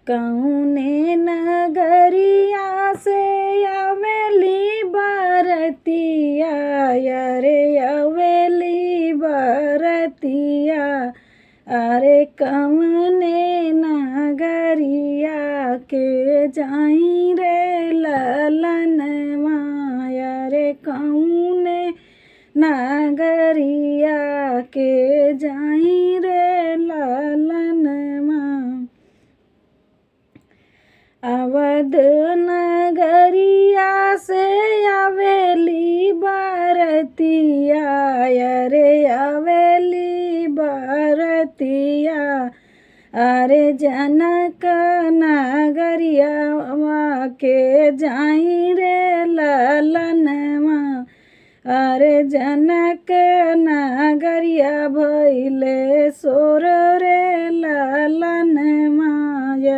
कौने नगरिया से अवेली बरतिया, अरे अवेली बरतिया, अरे कौने नगरिया के जाई रे ललनवा, अरे कौने नगरिया के जाई रे ललनवा। अवध नगरिया से अवेली बरतिया, अरे अवेली बरतिया, अरे जनक नगरिया के जाई रे ललनवा, अरे जनक नगरिया भइले सोर रे ललनवा,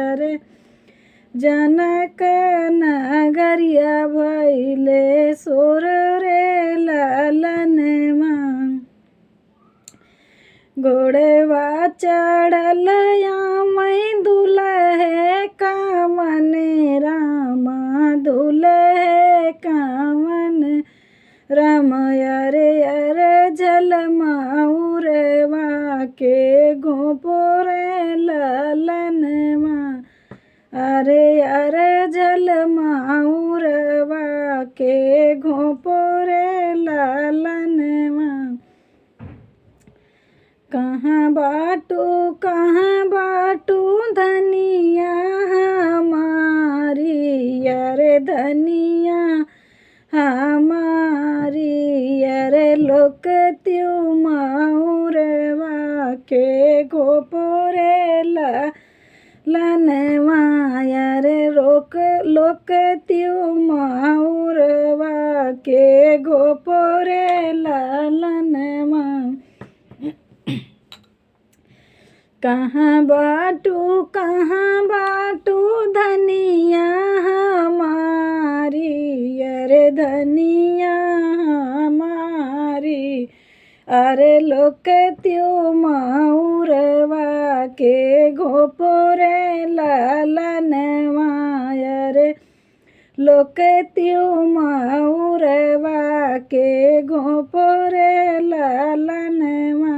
अरे जनक नगरिया भइले सोर रे ललनवा। घोड़वा चढ़ल आमई दुल्हे कावन रामा, दुल्हे कावन राम, अरे अरे झलमौरवा के घोपोरे ललनवा, अरे अरे झलमौरवा के घोपोरे ललनवा। कहाँ बाटू धनिया हमारी, अरे धनिया हमारी, अरे लोक त्यू मौरवा के घोपोरे ललनवा, अरे लोक त्यू मौरवा के घोपोरे ललनवा। कहाँ बाटू धनिया हमारी, अरे धनिया हमारी, अरे लोक त्यो मौरवा के घोपोरे ललनवा, अरे लोक त्यो मौरवा के घोपोरे ललनवा।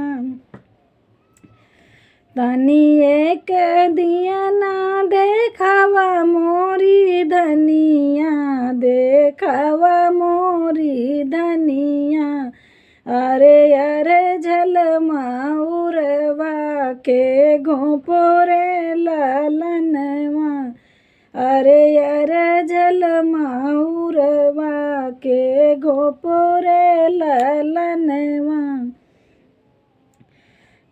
तनी एक दिया ना देखावा मोरी धनिया, देखावा मोरी धनिया, अरे अरे झलमौरवा के घोपोरे ललनवा, अरे अरे झलमौरवा के घोपोरे ललनवा।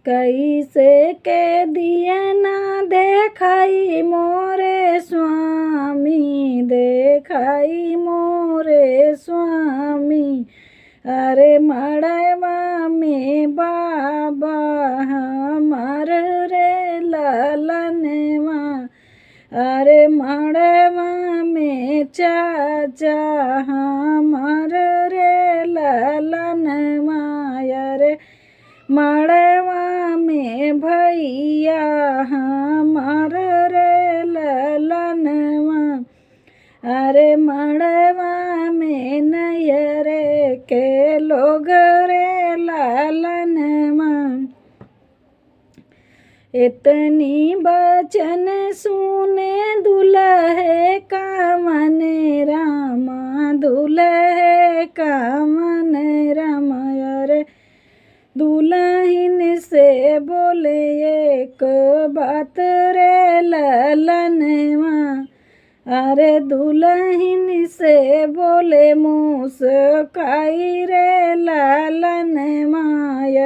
कैसे के दिया ना देखाई मोरे स्वामी, देखाई मोरे स्वामी, अरे मड़वा में बाबा हमार रे ललनवा, अरे मड़वा में चाचा हमार रे ललनवा, अरे मड़वा में भैया हमार रे ललनवा, अरे मड़वा में नैहरे के लोग रे ललनवा। इतनी बचन सुने दुल्हे कावन रामा, दुल्हे कावन रामा, अरे दुल्हन से बोले एक बात रे ललनवा, अरे दुल्हन से बोले मुस्काई रे ललनवा,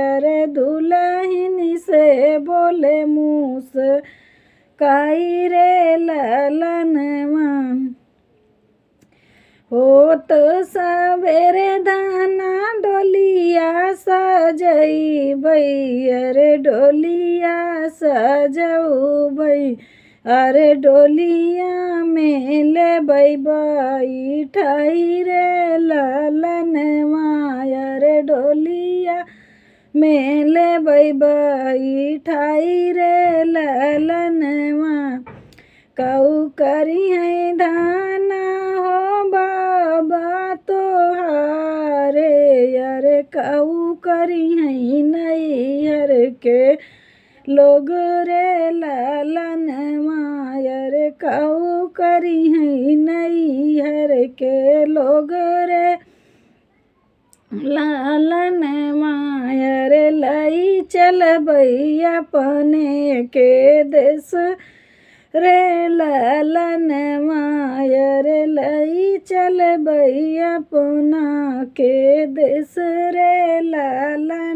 अरे दुल्हन से बोले मुस्काई रे ललनवा। होत सवेरे दाना डोलिया सजई, अरे डोलिया सजऊ, अरे डोलिया में ले बैठाई रे ललनवा, अरे डोलिया में ले बैठाई रे ललनवा। कऊ करी है धाना हो बाबा तोहारे अरे कऊ करी है नैहर के लोग रे लालन मायर कऊ करी है नैहर के लोग रे लालन मायर लई चल भैया अपने के देश रे लालन मायर लई चल भैया अपना के देश रे लालन